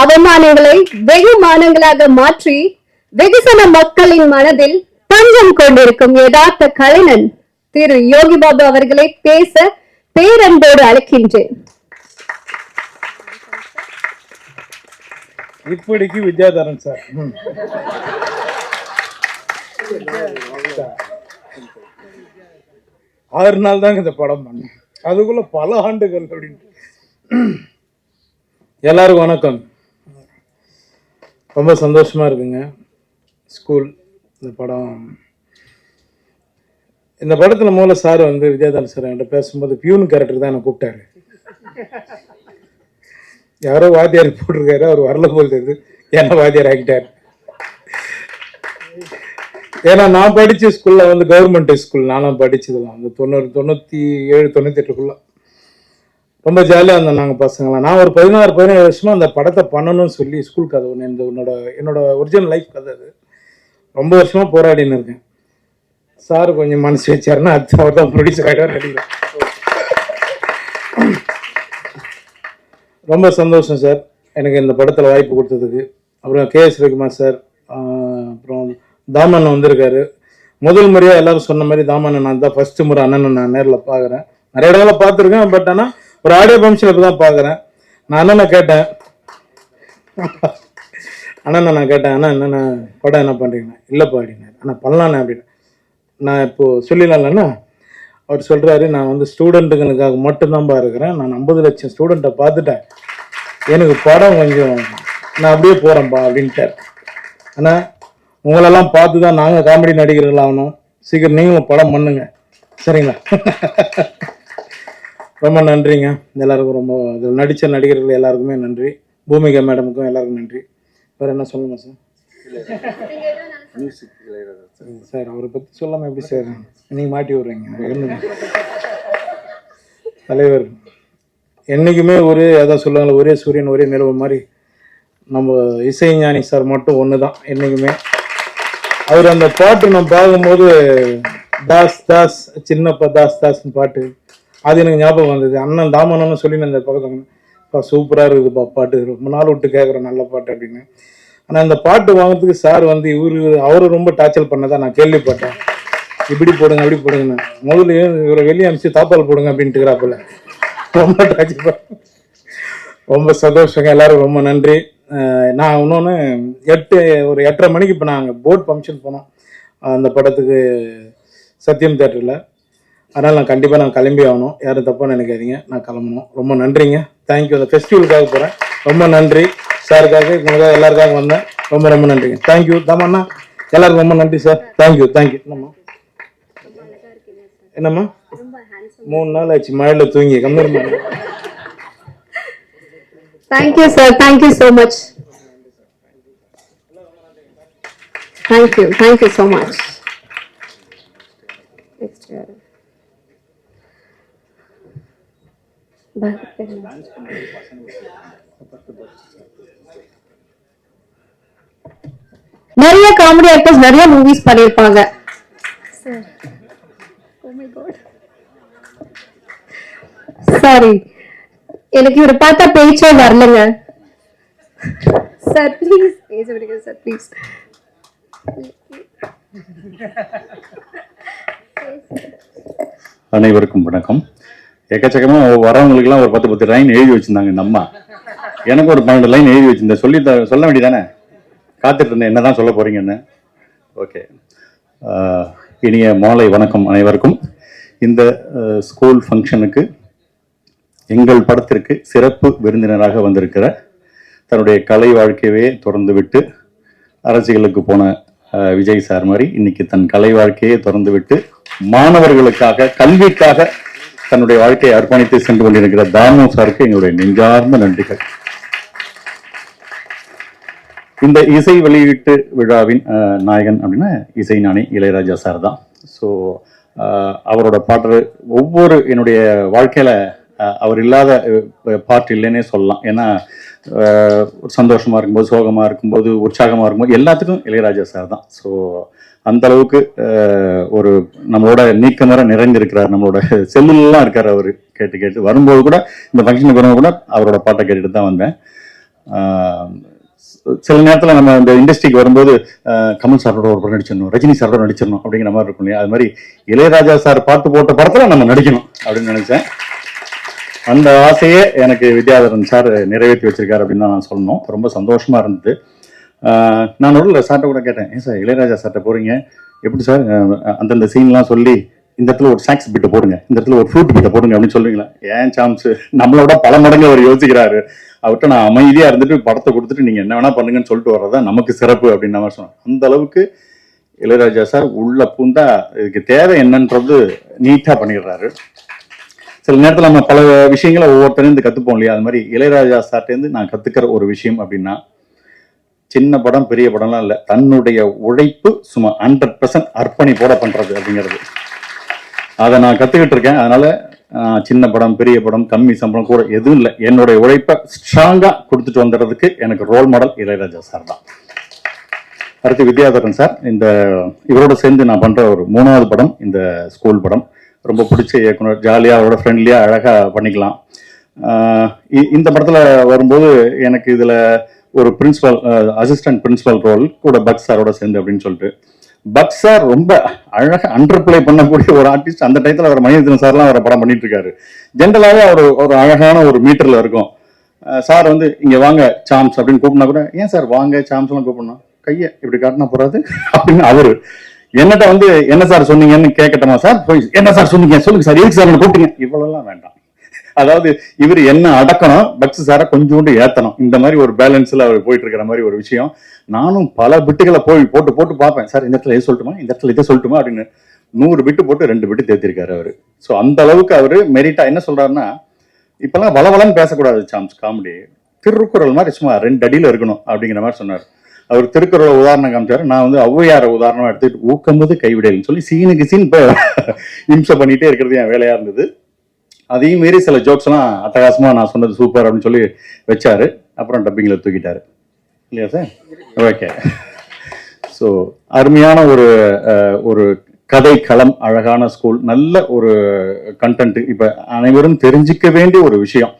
அவமானங்களை வெகுமானங்களாக மாற்றி வெகுசன மக்களின் மனதில் தஞ்சம் கொண்டிருக்கும் யதார்த்த கலைஞன் திரு யோகி பாபு அவர்களை பேச பேரன்போடு அழைக்கின்றேன். இப்படிக்கு வித்யாதரன் சார். 6 நாள் தாங்க இந்த படம் பண்ணேன், அதுக்குள்ள பல ஆண்டுகள் அப்படின்ட்டு. எல்லாருக்கும் வணக்கம். ரொம்ப சந்தோஷமா இருக்குங்க. ஸ்கூல் இந்த படம், இந்த படத்துல மூல சார் வந்து வித்யாதரன் சார் என்கிட்ட பேசும்போது பியூன் கேரக்டர் தான் என்னை கூப்பிட்டாரு. யாரோ வாத்தியார் போட்டிருக்காரு, அவர் வரல போல் தெரியுது, என்ன வாத்தியார் ஆகிட்டார். ஏன்னா நான் படித்த ஸ்கூலில் வந்து கவர்மெண்ட் ஸ்கூல், நானும் படித்ததுலாம் வந்து 97 98 ரொம்ப ஜாலியாக இருந்தோம் நாங்கள் பசங்களாம். நான் ஒரு 16-17 வருஷமாக அந்த படத்தை பண்ணணும்னு சொல்லி ஸ்கூல் கதை ஒன்று, என்னோட ஒரிஜினல் லைஃப் கதை அது. ரொம்ப வருஷமாக போராடின்னு இருக்கேன். சார் கொஞ்சம் மனசு வச்சாருன்னா அது அவர் தான் ப்ரொடியூசர் ஆகிட்டார். நடிக்கிறேன். ரொம்ப சந்தோஷம் சார் எனக்கு இந்த படத்தில் வாய்ப்பு கொடுத்ததுக்கு. அப்புறம் KS ரவிக்குமார் சார், அப்புறம் தாமண்ணன் வந்திருக்காரு. முதல் முறையாக எல்லாரும் சொன்ன மாதிரி தாமண்ணன் நான் தான் ஃபர்ஸ்ட் முறை அண்ணனை நான் நேரில் பார்க்குறேன். நிறைய இடங்களில் பார்த்துருக்கேன், பட் ஆனால் ஒரு ஆடியோ ஃபங்க்ஷன் இப்போ தான் பார்க்குறேன். நான் அண்ணனை கேட்டேன், அண்ணா என்னென்ன படம் என்ன பண்ணுறீங்கண்ணா? இல்லைப்பா அப்படின்னாரு. அண்ணா பண்ணலாண்ணே அப்படின்னு. நான் இப்போது சொல்லிடலாம்ண்ணா. அவர் சொல்கிறாரு, நான் வந்து ஸ்டூடெண்ட்டுங்களுக்காக மட்டும்தான்ப்பா இருக்கிறேன், நான் 50 லட்சம் ஸ்டூடெண்ட்டை பார்த்துட்டேன், எனக்கு படம் கொஞ்சம் நான் அப்படியே போகிறேன்ப்பா அப்படின்ட்டார். ஆனால் உங்களெல்லாம் பார்த்து தான் நாங்கள் காமெடி நடிகர்கள் ஆகணும், சீக்கிரம் நீங்களும் படம் பண்ணுங்க, சரிங்களா? ரொம்ப நன்றிங்க எல்லாருக்கும். ரொம்ப இதில் நடித்த நடிகர்கள் எல்லாருக்குமே நன்றி. பூமிகா மேடமுக்கும் எல்லாருக்கும் நன்றி. வேறு என்ன சொல்லணுமா சார்? சார் அவரை பற்றி சொல்லாமல் எப்படி சார் நீங்கள் மாட்டி விட்றீங்க? தலைவர் என்றைக்குமே அதான் சொல்லுவாங்களே, ஒரே சூரியன் ஒரே நிலவு மாதிரி நம்ம இசைஞானி சார் மட்டும் ஒன்று தான் என்றைக்குமே. அவர் அந்த பாட்டு நம்ம பார்க்கும்போது தாஸ் தாஸ் சின்னப்பா தாஸ் தாஸ்ன்னு பாட்டு, அது எனக்கு ஞாபகம் வந்தது. அண்ணன் தாமனன்னு சொல்லி அந்த பக்கத்தில் சூப்பராக இருக்குதுப்பா பாட்டு, ரொம்ப நாள் விட்டு கேட்குறேன் நல்ல பாட்டு அப்படின்னு. ஆனால் இந்த பாட்டு வாங்கிறதுக்கு சார் வந்து அவரை ரொம்ப டார்ச்சர் பண்ணதான் நான் கேள்விப்பட்டேன். இப்படி போடுங்க அப்படி போடுங்கன்னு. முதல்ல இவரை வெளியே அனுப்பிச்சு தாப்பால் போடுங்க அப்படின்ட்டுக்கிறாப்புல. ரொம்ப டார்ச்சர் பண்ண. ரொம்ப சந்தோஷங்க, எல்லாரும் ரொம்ப நன்றி. நான் இன்னொன்று ஒரு 8:30 மணிக்கு இப்போ நாங்கள் போர்ட் ஃபங்க்ஷன் போனோம் அந்த படத்துக்கு சத்யம் தேட்டரில். அதனால் நான் கண்டிப்பாக கிளம்பி ஆகணும், யாரும் தப்பாக நினைக்காதீங்க, நான் கிளம்பணும். ரொம்ப நன்றிங்க, தேங்க்யூ. அந்த ஃபெஸ்டிவலுக்காக போகிறேன், ரொம்ப நன்றி. சாருக்காக உங்களுக்காக எல்லாருக்காக வந்தேன், ரொம்ப ரொம்ப நன்றிங்க. தேங்க்யூ தாமண்ணா, எல்லாருக்கும் ரொம்ப நன்றி சார். தேங்க்யூ. என்னம்மா 3 நாள் ஆச்சு மழையில் தூங்கி கம்மி. Thank you sir, thank you so much. Thank you so much. நிறைய காமெடி ஆக்டர்ஸ் நிறைய மூவிஸ் பண்ணிருப்பாங்க. சாரி, எனக்கு இவரை பார்த்தா பேச்சே வரலங்க. சார் ப்ளீஸ் பேச விடுங்க சார், ப்ளீஸ். அனைவருக்கும் வணக்கம். எக்கச்சக்கமா வரவங்களுக்குலாம் ஒரு 10 லைன் எழுதி வச்சிருந்தாங்க இந்த அம்மா. எனக்கு ஒரு 12 லைன் எழுதி வச்சிருந்தேன். சொல்ல வேண்டியதானே, காத்துட்டு இருந்தேன் என்னதான் சொல்ல போறீங்கன்னு. ஓகே, இனிய மாலை வணக்கம் அனைவருக்கும். இந்த ஸ்கூல் ஃபங்க்ஷனுக்கு எங்கள் படத்திற்கு சிறப்பு விருந்தினராக வந்திருக்கிற, தன்னுடைய கலை வாழ்க்கையவே தொடர்ந்து விட்டு அரசியலுக்கு போன விஜய் சார் மாதிரி இன்னைக்கு தன் கலை வாழ்க்கையை தொடர்ந்து விட்டு மாணவர்களுக்காக கல்விக்காக தன்னுடைய வாழ்க்கையை அர்ப்பணித்து சென்று கொண்டிருக்கிற தாமு சாருக்கு எங்களுடைய நெஞ்சார்ந்த நன்றிகள். இந்த இசை வெளியீட்டு விழாவின் நாயகன் அப்படின்னா இசைஞானி இளையராஜா சார் தான். ஸோ அவரோட பாட்டு ஒவ்வொரு என்னுடைய வாழ்க்கையில அவர் இல்லாத பாட்டு இல்லைன்னே சொல்லலாம். ஏன்னா சந்தோஷமா இருக்கும்போது, சோகமா இருக்கும்போது, உற்சாகமா இருக்கும்போது எல்லாத்துக்கும் இளையராஜா சார் தான். ஸோ அந்த அளவுக்கு ஒரு நம்மளோட நீக்கமர நிறைந்திருக்கிறார், நம்மளோட செல்லுலாம் இருக்கார். அவர் கேட்டு வரும்போது கூட, இந்த ஃபங்க்ஷனுக்கு வரும்போது கூட அவரோட பாட்டை கேட்டுட்டு தான் வந்தேன். சில நேரத்தில் நம்ம இந்த இண்டஸ்ட்ரிக்கு வரும்போது கமல் சாரோட ஒரு படம் நடிச்சிடணும், ரஜினி சாரோட நடிச்சிடணும் அப்படிங்கிற மாதிரி இருக்கும் இல்லையா? அது மாதிரி இளையராஜா சார் பாட்டு போட்ட படத்தில் நம்ம நடிக்கணும் அப்படின்னு நினைச்சேன். அந்த ஆசையே எனக்கு வித்யாதரன் சார் நிறைவேற்றி வச்சிருக்காரு அப்படின்னு தான் நான் சொல்லணும். ரொம்ப சந்தோஷமா இருந்தது. நான் ஒரு சார்ட்ட கூட கேட்டேன், ஏன் சார் இளையராஜா சார்ட்ட போறீங்க, எப்படி சார் அந்தந்த சீன்லாம் சொல்லி இந்த இடத்துல ஒரு சாக்ஸ் பிட்டை போடுங்க, இந்த இடத்துல ஒரு ஃப்ரூட் பிட்டை போடுங்க அப்படின்னு சொல்லுவீங்களா? ஏன் சான்ஸ், நம்மளோட பல மடங்கு அவர் யோசிக்கிறாரு. அவர்கிட்ட நான் அமைதியா இருந்துட்டு படத்தை கொடுத்துட்டு நீங்க என்ன வேணா பண்ணுங்கன்னு சொல்லிட்டு வர்றதா நமக்கு சிறப்பு அப்படின்னு மாதிரி சொன்னேன். அந்த அளவுக்கு இளையராஜா சார் உள்ள பூந்தா இதுக்கு தேவை என்னன்றது நீட்டா பண்ணிடுறாரு. சில நேரத்தில் நம்ம பல விஷயங்களை ஒவ்வொருத்தருந்து கத்துப்போம் இல்லையா? அது மாதிரி இளையராஜா சார்ட்டேருந்து நான் கத்துக்கிற ஒரு விஷயம் அப்படின்னா, சின்ன படம் பெரிய படம்லாம் இல்லை, தன்னுடைய உழைப்பு சும்மா 100% அர்ப்பணிப்போட பண்றது அப்படிங்கிறது. அதை நான் கத்துக்கிட்டு இருக்கேன். அதனால சின்ன படம் பெரிய படம் கம்மி சம்பளம் கூட எதுவும் இல்லை, என்னுடைய உழைப்பை ஸ்ட்ராங்கா கொடுத்துட்டு வந்துடுறதுக்கு எனக்கு ரோல் மாடல் இளையராஜா சார் தான். அடுத்து வித்யாதரன் சார், இந்த இவரோட சேர்ந்து நான் பண்ற ஒரு 3வது படம் இந்த ஸ்கூல் படம். ரொம்ப பிடிச்ச இயக்குனர், ஜாலியா அவரோட ஃப்ரெண்ட்லியா அழகா பண்ணிக்கலாம். இந்த படத்துல வரும்போது எனக்கு இதுல ஒரு பிரின்சிபல் அசிஸ்டன்ட் பிரின்சிபல் ரோல் கூட பக் சாரோட சேர்ந்து அப்படின்னு சொல்லிட்டு, பக் சார் ரொம்ப அழகா அண்டர்பிளே பண்ணக்கூடிய ஒரு ஆர்டிஸ்ட். அந்த டயத்தில் அவர் மணிரத்னம் சார்லாம் அவரை படம் பண்ணிட்டு இருக்காரு. ஜென்ரலாகவே அவர் ஒரு அழகான ஒரு மீட்டர்ல இருக்கும். சார் வந்து இங்க வாங்க சாம்ஸ் அப்படின்னு கூப்பினா கூட, ஏன் சார் வாங்க சாம்ஸ் எல்லாம் கூப்பிடணும், கையை இப்படி காட்டினா போறாது அப்படின்னு அவரு என்னட்ட வந்து என்ன சார் சொன்னீங்கன்னு கேட்கட்டமா சார், என்ன சார் சொன்னீங்க சொல்லுங்க சார், எதுக்கு சார் கூப்பிட்டீங்க, இவ்வளவுலாம் வேண்டாம். அதாவது இவர் என்ன அடக்கணும், பக்ஸ் சாரை கொஞ்சோண்டு ஏத்தணும், இந்த மாதிரி ஒரு பேலன்ஸ்ல அவர் போயிட்டு இருக்கிற மாதிரி ஒரு விஷயம். நானும் பல பிட்டுகளை போட்டு போட்டு பார்ப்பேன், சார் இந்த இடத்துல எது சொல்லட்டுமா, இந்த இடத்துல இதை சொல்லட்டுமா அப்படின்னு 100 பிட்டு போட்டு 2 பிட்டு தேர்த்திருக்காரு அவரு. ஸோ அந்த அளவுக்கு அவரு மெரிட்டா என்ன சொல்றாருன்னா, இப்பெல்லாம் வளவலன்னு பேசக்கூடாது சாம்ஸ், காமெடி திருக்குறள் மாதிரி சும்மா 2 அடியில இருக்கணும் அப்படிங்கிற மாதிரி சொன்னார். அவர் திருக்குறளை உதாரணம் காமிச்சாரு. நான் வந்து ஔவையார உதாரணமா எடுத்துட்டு ஊக்கம்போது கைவிடல்னு சொல்லி சீனுக்கு சீன் இம்சை பண்ணிட்டே இருக்கிறது என் வேலையா இருந்தது. அதையும் மீறி சில ஜோக்ஸ் எல்லாம் அட்டகாசமா நான் சொன்னது சூப்பர் அப்படின்னு சொல்லி வச்சாரு. அப்புறம் டப்பிங்ல தூக்கிட்டாரு இல்லையா சார்? ஓகே. ஸோ அருமையான ஒரு கதை களம், அழகான ஸ்கூல், நல்ல ஒரு கண்டென்ட். இப்ப அனைவரும் தெரிஞ்சிக்க வேண்டிய ஒரு விஷயம்.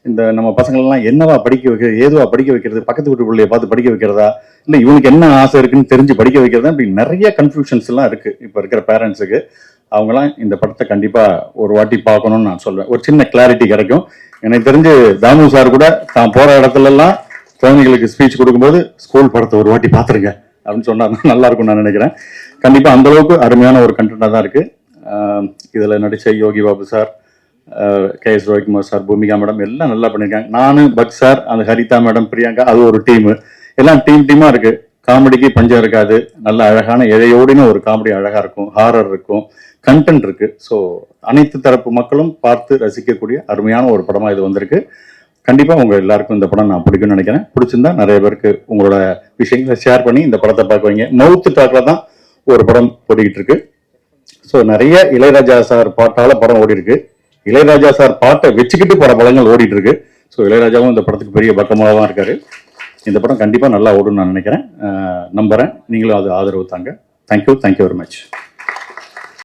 இந்த நம்ம பசங்களெல்லாம் என்னவா படிக்க வைக்கிறது, ஏதுவா படிக்க வைக்கிறது, பக்கத்து வீட்டு பிள்ளைய பார்த்து படிக்க வைக்கிறதா, இல்லை இவனுக்கு என்ன ஆசை இருக்குன்னு தெரிஞ்சு படிக்க வைக்கிறதா, இப்படி நிறைய கன்ஃபியூஷன்ஸ் எல்லாம் இருக்கு இப்போ இருக்கிற பேரண்ட்ஸுக்கு. அவங்களாம் இந்த படத்தை கண்டிப்பா ஒரு வாட்டி பார்க்கணும்னு நான் சொல்வேன். ஒரு சின்ன கிளாரிட்டி கிடைக்கும். எனக்கு தெரிஞ்சு தாமு சார் கூட தான் போற இடத்துல எல்லாம் குழந்தைகளுக்கு ஸ்பீச் கொடுக்கும்போது ஸ்கூல் படத்தை ஒரு வாட்டி பார்த்துருங்க அப்படின்னு சொன்னா நல்லா இருக்கும் நான் நினைக்கிறேன். கண்டிப்பா அந்த அளவுக்கு அருமையான ஒரு கண்டென்ட்டா தான் இருக்கு. இதுல நடிச்ச Yogi Babu sir, KS Ravikumar sir, Bhoomika madam எல்லாம் நல்லா பண்ணியிருக்காங்க. நானும் பக் சார், அந்த ஹரிதா மேடம், பிரியங்கா, அது ஒரு டீம், எல்லாம் டீமா இருக்கு. காமெடிக்கு பஞ்சம் இருக்காது. நல்ல அழகான இழையோடின ஒரு காமெடி அழகா இருக்கும், ஹாரர் இருக்கும், கண்டென்ட் இருக்கு. ஸோ அனைத்து தரப்பு மக்களும் பார்த்து ரசிக்கக்கூடிய அருமையான ஒரு படமா இது வந்திருக்கு. கண்டிப்பா உங்க எல்லாருக்கும் இந்த படம் நான் பிடிக்கும்னு நினைக்கிறேன். பிடிச்சிருந்தா நிறைய பேருக்கு உங்களோட விஷயங்களை ஷேர் பண்ணி இந்த படத்தை பார்க்க வைங்க. மவுத்து டாக்ல தான் ஒரு படம் ஓடிக்கிட்டு இருக்கு. ஸோ நிறைய இளையராஜா சார் பாட்டால படம் ஓடி இருக்கு. இளையராஜா சார் பாட்டை வச்சுக்கிட்டு பல படங்கள் ஓடிட்டு இருக்கு. ஸோ இளையராஜாவும் இந்த படத்துக்கு பெரிய பக்கமாக தான் இருக்காரு. இந்த படம் கண்டிப்பா நல்லா ஓடும்னு நான் நினைக்கிறேன், நம்புறேன். நீங்களும் அது ஆதரவு தாங்க. Thank you very much.